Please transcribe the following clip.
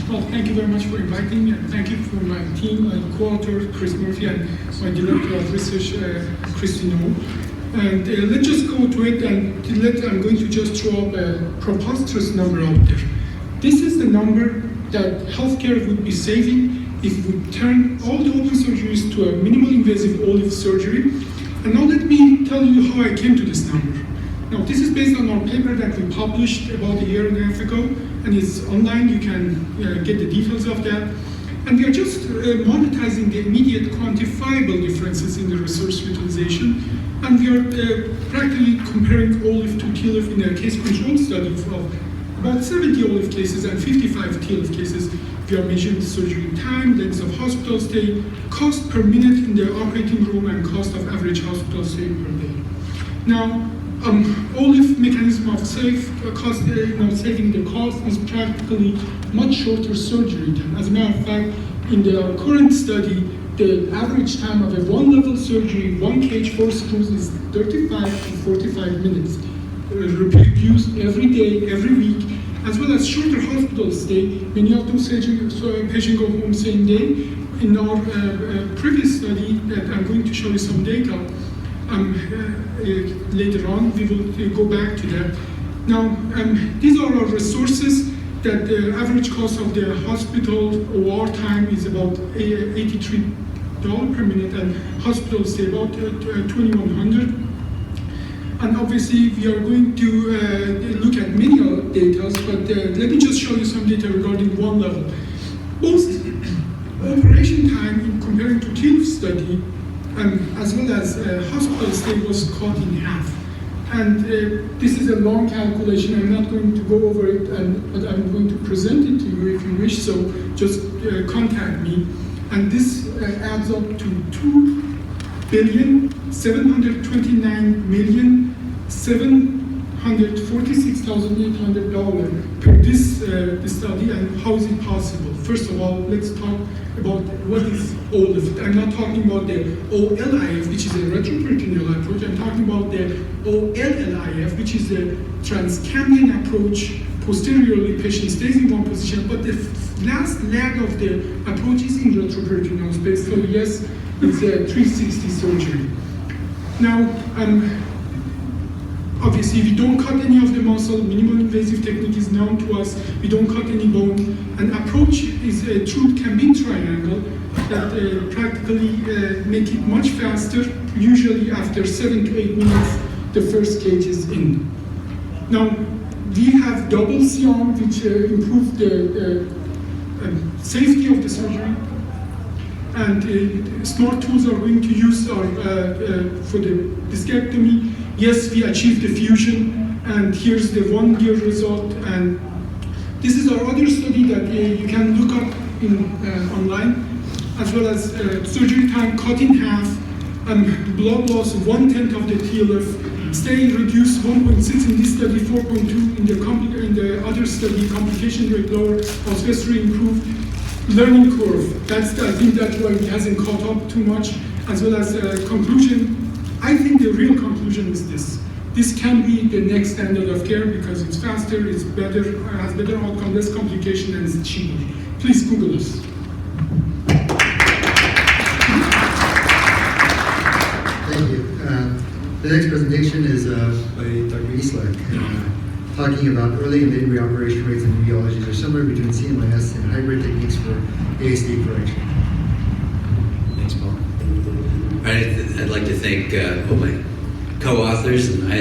Well, thank you very much for inviting me, and thank you for my team, co-author Chris Murphy and my director of research, Christy No. And let's just go to it, and I'm going to just throw up a preposterous number out there. This is the number that healthcare would be saving if we turn all the open surgeries to a minimal invasive OLLIF surgery. And now let me tell you how I came to this number. Now, this is based on our paper that we published about a year and a half ago, and it's online. You can get the details of that. And we are just monetizing the immediate quantifiable differences in the resource utilization. And we are practically comparing OLLIF to TLIF in a case control study of about 70 OLLIF cases and 55 TLIF cases. We are measuring the surgery time, length of hospital stay, cost per minute in the operating room, and cost of average hospital stay per day. Now, OLLIF mechanism of saving the cost is practically much shorter surgery time. As a matter of fact, in the current study, the average time of a one-level surgery, one cage, 4 screws, is 35 to 45 minutes. Reproduced every day, every week, as well as shorter hospital stay. Many of those patients go home same day. In our previous study that I'm going to show you some data, later on, we will go back to that. Now, these are our resources. That the average cost of the hospital OR time is about $83 per minute, and hospital stay about $2,100. And obviously, we are going to look at many data, but let me just show you some data regarding one level. Both operation time in comparing to TLIF study, as well as hospital stay, was cut in half. And this is a long calculation. I'm not going to go over it, but I'm going to present it to you if you wish, so just contact me. And this adds up to $2,729,746,800 per this study. And how is it possible? First of all, let's talk about what is OLLIF. I'm not talking about the OLIF, which is a retroperitoneal approach. I'm talking about the OLLIF, which is a transcambient approach. Posteriorly, patient stays in one position, but the last leg of the approach is in retroperitoneal space. So yes, it's a 360 surgery. Now, obviously, we don't cut any of the muscle. Minimal invasive technique is known to us. We don't cut any bone. An approach is a true Cambin triangle that practically make it much faster. Usually, after 7 to 8 minutes, the first cage is in. Now, we have double C-arm, which improve the safety of the surgery. And smart tools are going to use for the discectomy. Yes, we achieved the fusion, and here's the 1-year result. And this is our other study that you can look up online, as well as surgery time cut in half, blood loss 1/10 of the TLF, stay reduced 1.6 in this study, 4.2 in the other study, complication rate lower, osvestry improved, learning curve. I think that's why it hasn't caught up too much, as well as conclusion. I think the real conclusion is this. This can be the next standard of care because it's faster, it's better, has better outcome, less complication, and it's cheaper. Please Google us. Thank you. The next presentation is by Dr. Isler, talking about early and late reoperation rates and etiologies are similar between CMIS and hybrid techniques for ASD correction. Thanks, Paul. I'd like to thank all my co-authors and